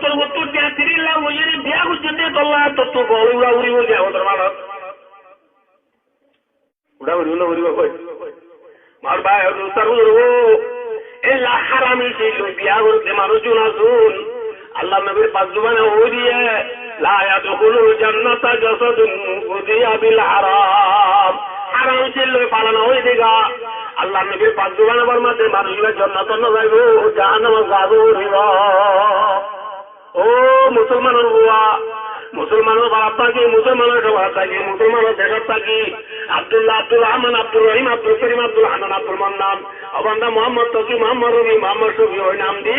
তোর উত্তর দিয়া তিরিল্লা ওই বিয়া করছে দিয়ে তোল্লা তোর তো বড় উড়া উড়ি বলছে আমাদের মানুষ উড়া উড়ি উড়া উড়ি কই মার ভাই তার উড়বো এল্লা হারামি ছিল বিয়া করতে মানুষজন আসুন আল্লাহ নবীর পাঁচ জুবানে ও দিয়ে লা ইয়াদখুলুল জান্নাতা জাসাদুন গুদিয়া বিল হারাম হারাম ছিল পালানো ওই দিগা আল্লাহ নবীর পাঁচ জুবানে বর্মাতে মানুষরা জান্নাত না যাইব জাহান্নামে যাবো রিবা ও মুসলমানের বুয়া মুসলমানের বাপ থাকি মুসলমানের সভা থাকি মুসলমানের দেশের থাকি আব্দুল্লাহ আব্দুল রহমান আব্দুল রহিম আব্দুল করিম আব্দুল হানান আব্দুল মান্নান অবান্ধা মোহাম্মদ তকি মোহাম্মদ রবি মোহাম্মদ শফি ওই নাম দি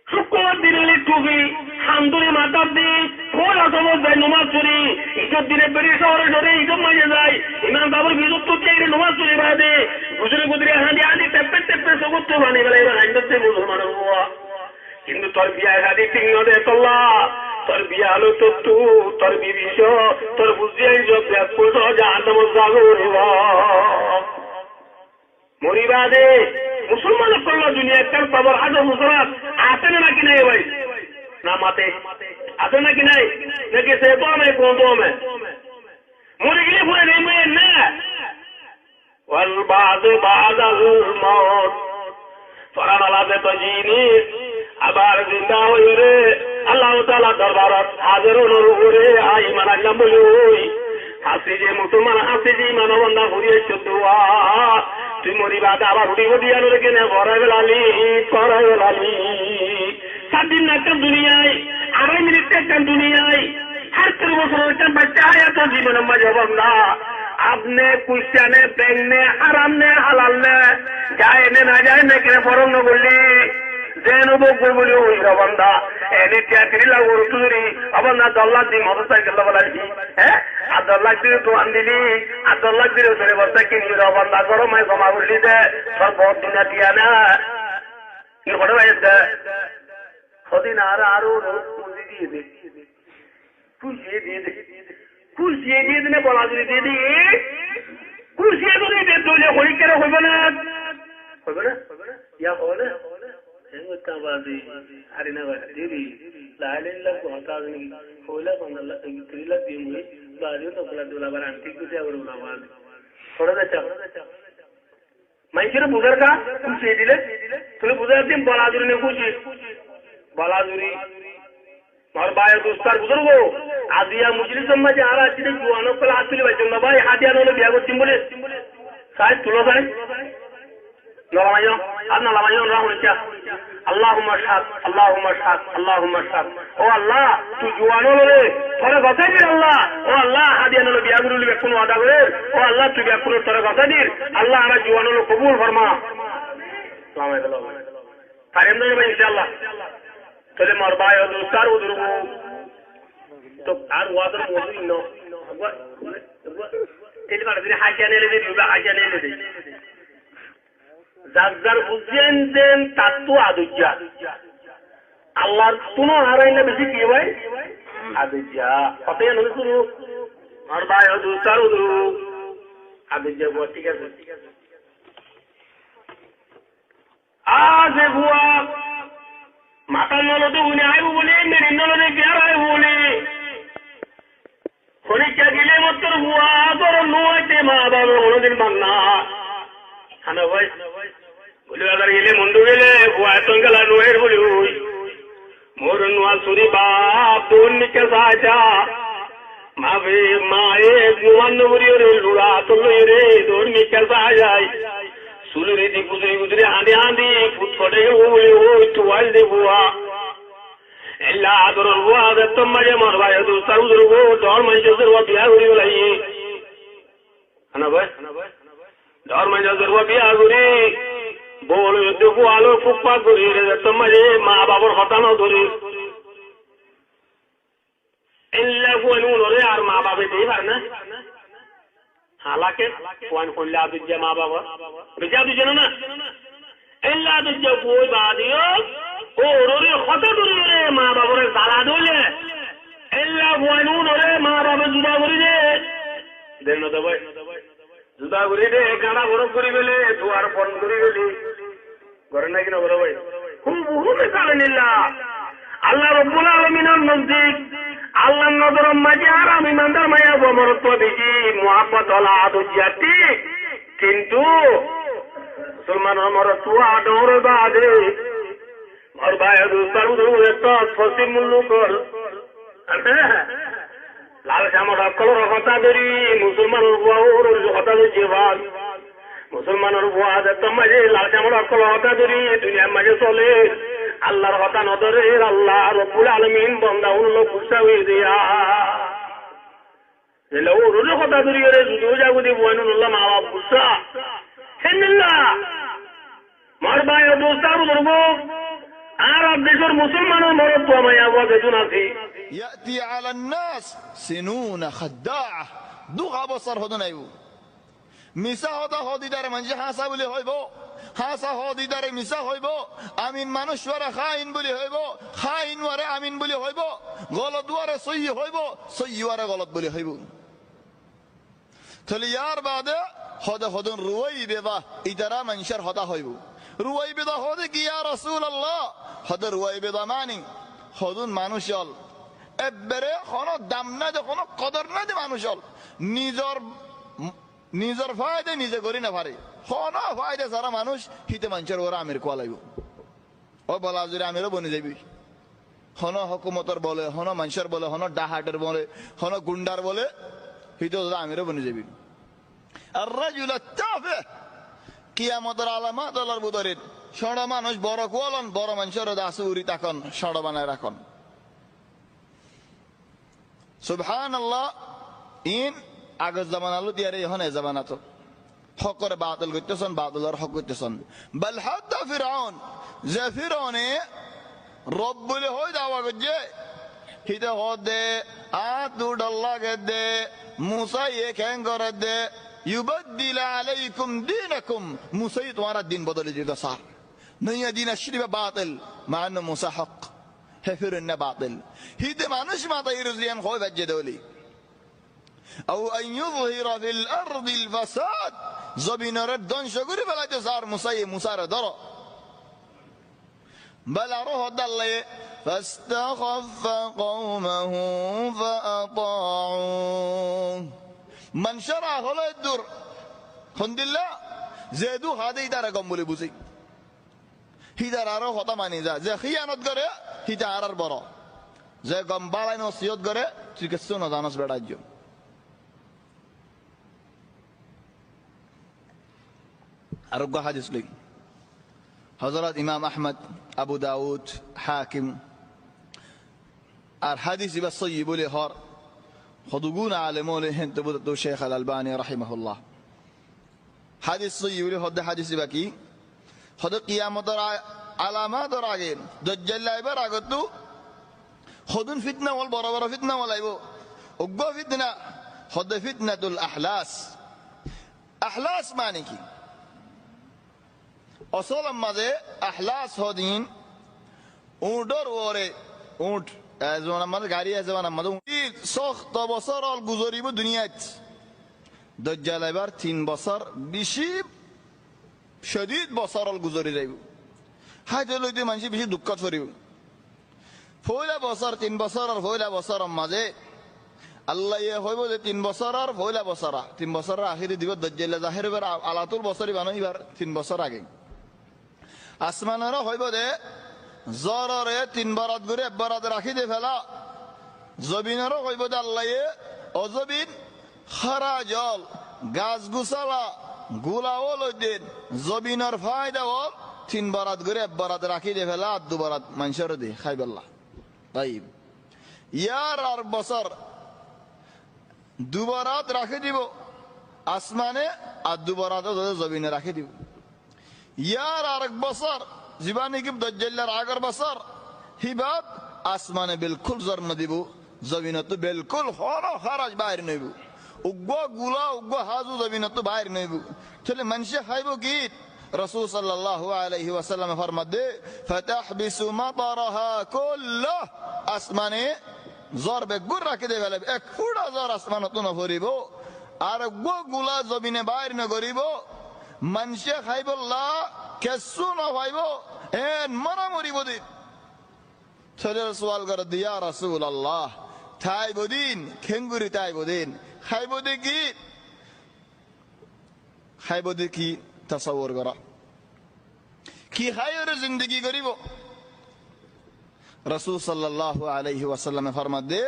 শুক্রবার দিনে টুপি হামদুরি মাতার দি ফোন আসবো যায় নমাজ চুরি ইসব দিনে বেরিয়ে শহরে সরে ইসব মাঝে যায় ইমান বাবুর বিদ্যুৎ তো চাই নমাজ চুরি বাদে গুজরে গুজরে হাঁদি হাঁদি টেপে টেপে সবুজ তো বানিয়ে গেলে এবার হাঁদি মুসলমানের বুয়া কিন্তু তোর বিয়া গাড়ি ঠিক নদে তোল্লা তোর বিয়া হলো তোর বিবিষ তোর বুঝিয়ে মরিবাদে মুসলমান করলো দুনিয়া কার পাবর আজ মুসলমান আসে নাকি নাই ভাই না মাতে আসে নাকি নাই নাকি সে তো আমি কোন তো আমি মরে গেলে পরে নেমে না ওয়াল বাদাল মউত ফরান আলাদে তো জিনিস আবার জিন্দা হয়ে রে আল্লাহ তাআলা দরবারত হাজির হয়ে আই মানাল্লাহ বলুই হাসি যে মুসলমান হাসি যে মানবন্দা ঘুরিয়ে চোদ্দা তুই মরিবাদে আবার উঠি গিয়ানো রেখে নে করাই বেলালি 7 দিন একটা দুনিয়ায় 2.5 মিনিট একটা দুনিয়ায় 70 বছর একটা বাচ্চা এত জীবনের মাঝে বন্ধা আপনি কুইসানে প্রেগনে আরাম নে হালাল নে যায় নে না যায় না কেন ফরম ন বললি যেন বকবো বলি ওই রবন্ধা এনে টিয়াতিরি লাগো তুরি অবন্ধা $10 দি মোটরসাইকেল বলালি হ্যাঁ আর $10 দিয়ে তো আনদিলি আর $10 দিয়ে ধরে বস্তা কিনি রবন্ধা গরমায় জমা বললি দে সব বহুত দুনিয়া টিয়া না কি করে ভাই সদিন আরো পুঁজি দিয়ে দে খুশিয়ে দিয়ে দিনে বলা যদি দিয়ে দি খুশিয়ে যদি দিয়ে দিলে হরিকেরা হইব না ইয়া হবে না বাজি হারিনা দিদি লাইলা হতাজনি হইলা 3 লাখ দিন বাজিও তো বলা দিলা বার আন্টি কিছু আবার বলা বাজ থোড়া দে চাপ মাইকের বুঝার কা খুশি দিলে তুমি বুঝার দিন বলাজুরি নে খুশি বলাজুরি और भाई दोस्तार बुजुर्गो आदिया मुजलिस समाज आ रहा है जुआनों को हाथ तुले भाई भाई हादिया नो बिया को चिंबुले साइड तुलो साइड नलामायो आज नलामायो राहुल क्या अल्लाहुम्मा शाद ओ अल्लाह तू जुआनों लो थोड़े बता दे अल्लाह ओ अल्लाह हादिया नो बिया गुरु ले कोनो अदा करे ओ अल्लाह तू बिया गुरु थोड़े बता दे अल्लाह हमारा जुआनों लो कबूल फरमा सलाम अलैकुम तारीम दे भाई इंशाअल्लाह तोले मोर भाई और दोस्तार उधरबो तो আর ওয়াদার মজুরি ন তেল কাটে দিলে হাইজানে লে দিবা হাইজানে লে দেই জাজ্জার বুঝেন দেন তাতু আদুজ্জা আল্লাহর কোনো হারাই না বেশি কি ভাই আদুজ্জা কতই নয় শুরু আর ভাই और दोस्तार উধরু আদুজ্জা বল ঠিক আছে আজ বুয়া মাতা নলদে উনি আইব বলে মেরে নলদে গিয়ার আইব বলে হরিকা গেলে মাত্র বুয়া তোর নোয়াইতে মা বাবা কোনদিন বান্না হানা ভাই বলে আবার গেলে মন্দ গেলে বুয়া তঙ্গলা নোয়ের বলে ওই মোর নোয়া সুরি বাপ তোর নিকে সাজা মাবে মায়ে গুয়ান নবরি রে লুড়া তোর রে তোর নিকে সাজাই সুলুরি দি গুজরি হাঁদি হাঁদি ফুট ফটে ওই তোয়াল দে বুয়া এল্লা আদর বুয়া দত্তম মাঝে মার ভাই দোস্তার উদরবো ডর মাইজের ওয়া বিয়া করি বলাই হানা ভাই ডর মাইজের ওয়া বিয়া করি বল দেখো আলো ফুপা করি রে দত্তম মাঝে মা বাবার হতানো ধরে এল্লা বুয়ানুন রে আর মা বাবা দেই পারে না हालांकि कौन खोल आदुज्जा माँ बाबा बेचा दुज्जा ना एल्ला दुज्जा कोई बादियो ओ रोरे खता दुरी रे माँ बाबा रे साला दोले एल्ला कोई रे माँ बाबा जुदा करी दे देन न दबाई जुदा करी दे गाना बड़ करी बेले दुआर बंद करी बेली घरे ना कि ना बड़ भाई खूब बहुत साले निल्ला আল্লাহ রব্বুল আলামিনের নজদিক আল্লাহর নজরের মাঝে আর আমি ইমানদার মায়া বমরত্ব বেশি মুহাব্বত হলা আদুজিয়াতি কিন্তু মুসলমানের মরত্ব আদর বাদে আর ভাইয়া দুস্তার এত ফসি মুল্লুকর লাল শ্যামর সকলের কথা ধরি মুসলমানের বুয়ার কথা ধরছে ভাগ মুসলমানের বুয়া এত মাঝে লাল শ্যামর সকলের কথা ধরি দুনিয়ার মাঝে চলে আল্লাহর কথা নজরে আল্লাহ রব্বুল আলামিন বান্দা উল্ল খুশা হয়ে দেয়া এলো ওর কথা ধরি রে যদিও যাবো দিব আইনুল্লাহ মা বাপ খুশা হেন্দিল্লাহ মার ভাই দোস্তার ধরবো আর দেশের মুসলমানের মরদ তো আমায় আওয়াজ এজন্য আছে يأتي على الناس سنون خداعة دوغا بصر هدن ايو মিছা হতা হদিদারে মানুষ হাসা বলে হইব হাসা হদিদারে মিছা হইব আমিন মানুষ ওয়ারে খাইন বলে হইব খাইন ওয়ারে আমিন বলে হইব গলত ওয়ারে সহি হইব সহি ওয়ারে গলত বলে হইব তাহলে ইয়ার বাদে হদে হদন রুয়াই বেবা ইদারা মানুষের হতা হইব রুয়াই বেদা হদে কি ইয়া রাসূলুল্লাহ হদে রুয়াই বেদা মানি হদুন মানুষ হল এবারে কোনো দাম না দে কোনো কদর না দে মানুষ হল নিজের ফায়দা নিজে করি না পারে হন ফায়দা সারা মানুষ হিতে মানুষের ওরা আমির কোয়ালাইব ও বলা যদি আমিরও বনে যাবি হন হকুমতর বলে হন মানুষের বলে হন ডাহাটের বলে হন গুন্ডার বলে হিতে আমিরও বনে যাবি আর রাজুল তাফে কিয়ামতের আলামত আল্লাহর বুদরের ষড় মানুষ বড় কোয়ালন বড় মানুষের দাসুরি তাকন ষড় বানায় রাখন সুবহানাল্লাহ ইন আগের জামান আলো দিয়ারে এখন এ জামানা তো হক করে বাতিল করতেছেন বাতিল আর হক করতেছেন বল হাত্তা ফিরআউন যে ফিরআনে রব বলে হই দাওয়া করছে হিতে হদে আতুডাল্লাহ গদে মুসা এ কেন করে দে يبدل عليكم دينكم موسى তোমার দিন বদলে দিতে স্যার নয়া দিন আশরিবা বাতিল মা انه موسى حق হেফিরন বাতিল হিতে মানুষ মাতা ইরজিয়ান হয় বাজে দলি او ان يظهر في الارض الفساد زبينر ধ্বংস করে ফেলাতে স্যার মুসা রে ধরো بل روح الله فاستخف قومه فاطاعوه من شرع হলো দূর আলহামদুলিল্লাহ জেদু হাদে ইদারা কম বলে বুঝি হিদার আরো কথা মানি যা যে খিয়ানত করে হিদা আর বড় যে গম বালাই নসিহত করে তুই কিছু না জানাস বেড়াজ্য আরোগ্য হাদিস লই হযরত ইমাম আহমদ আবু দাউদ হাকিম আর হাদিস ইবা সহিহ বলে হর خدوغون عالمون هند بدو شيخ الألباني رحمه الله حديث صيوري هذا حديث باقي هذا قيامة علامات راجين دجال لا يبر راجتو خدون فتنة والبرابر فتنة ولا يبو وقوا فتنة هذا فتنة الأحلاس أحلاس معنى كي أصلا ماذا أحلاس هذين أودر وره أود زمان ماذا غاري زمان ماذا سخت بصر الجزوري بدنيات دجال عبار 3 بصر بشيب شديد بصر الجزوري ريبو هاي لو دي مانشي بشي دكات فريبو فولا بصر 3 بصر فولا بصر ماذا الله يهوي ده 3 بصر فولا بصر 3 بصر آخر ديو دجال ظاهر بر على طول بصري بانو يبار 3 بصر آگے আসমান রা হইব দে জররে 3 বারাত করে বারাত রাখি দে ফেলা জবিনেরও কইব দে আল্লাহ অজবিন খারা জল গাছ গুছালা গুলাও লই দেন জবিনের ফায়দা হল 3 বারাত করে বারাত রাখি দে ফেলা 2 বারাত মানুষের দে খাইবাল্লাহ তাইব ইয়ার আর বছর 2 বারাত রাখি দিব আসমানে আর 2 বারাত জবিনে রাখি দিব ইয়ার আর এক বছর জীবানি কি দজ্জালের আগের বছর হিবাব আসমানে বিলকুল জন্ম দিব জমিনত বিলকুল হরা খারাজ বাইর নইব উগ্গ গুলা উগ্গ হাজু জমিনত বাইর নইব তাহলে মানুষ খাইব কি রাসূল সাল্লাল্লাহু আলাইহি ওয়াসাল্লাম ফরমাদে ফাতাহবিসু মাতারহা কুল্লাহ আসমানে জরবে গুর রাখি দে ফেলে এক ফুটা জর আসমানত না ফরিব আর উগ্গ গুলা জমিনে বাইর ন করিব মানুষ খাইবল্লাহ কেসু না খাইব এন মরা মরিব দি চলে সওয়াল করে দিয়া রাসূলুল্লাহ তাই বদিন খেঙ্গুরি তাই বদিন খাইবদে কি তাসাউর করা কি খায়র জিন্দগি করিব রাসূল সাল্লাল্লাহু আলাইহি ওয়াসাল্লাম ফরমাত দে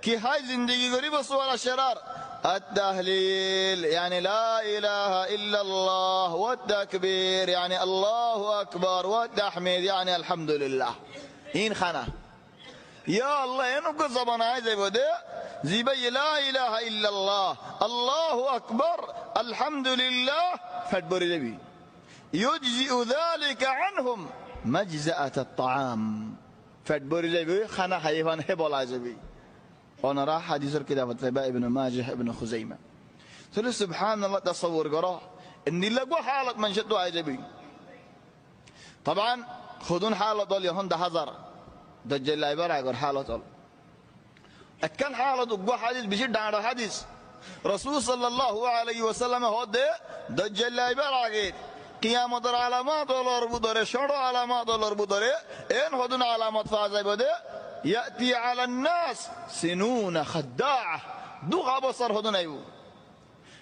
কি হাই জিন্দগি করিব সুওয়াল শেরার التهليل يعني لا إله إلا الله والتكبير يعني الله أكبر والتحميد يعني الحمد لله إن خنا يا الله إنك زبان عايز يبدأ زبي لا إله إلا الله الله أكبر الحمد لله فادبر جبي يجزئ ذلك عنهم مجزأة الطعام فادبر جبي خنا حيوان هبل عجبي ونرى حديث الكتابة تبع ابن ماجه ابن خزيمة تقول سبحان الله تصور قراه إني لقوا حالة من شدوا عجبي طبعا خذون حالة دول يهون ده هزار دجال لا يبرع يقول حالة دول أكن حالة دقوا حديث بشد على حديث رسول صلى الله عليه وسلم هو ده دجال لا يبرع قيد قيامة العلامات والأربو داره شرع علامات والأربو داره إن خذون علامات فازي بده يأتي على الناس سنون خداعة دوغا بصر هدون أيو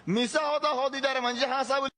ميسا هدا هدي دار منجي حساب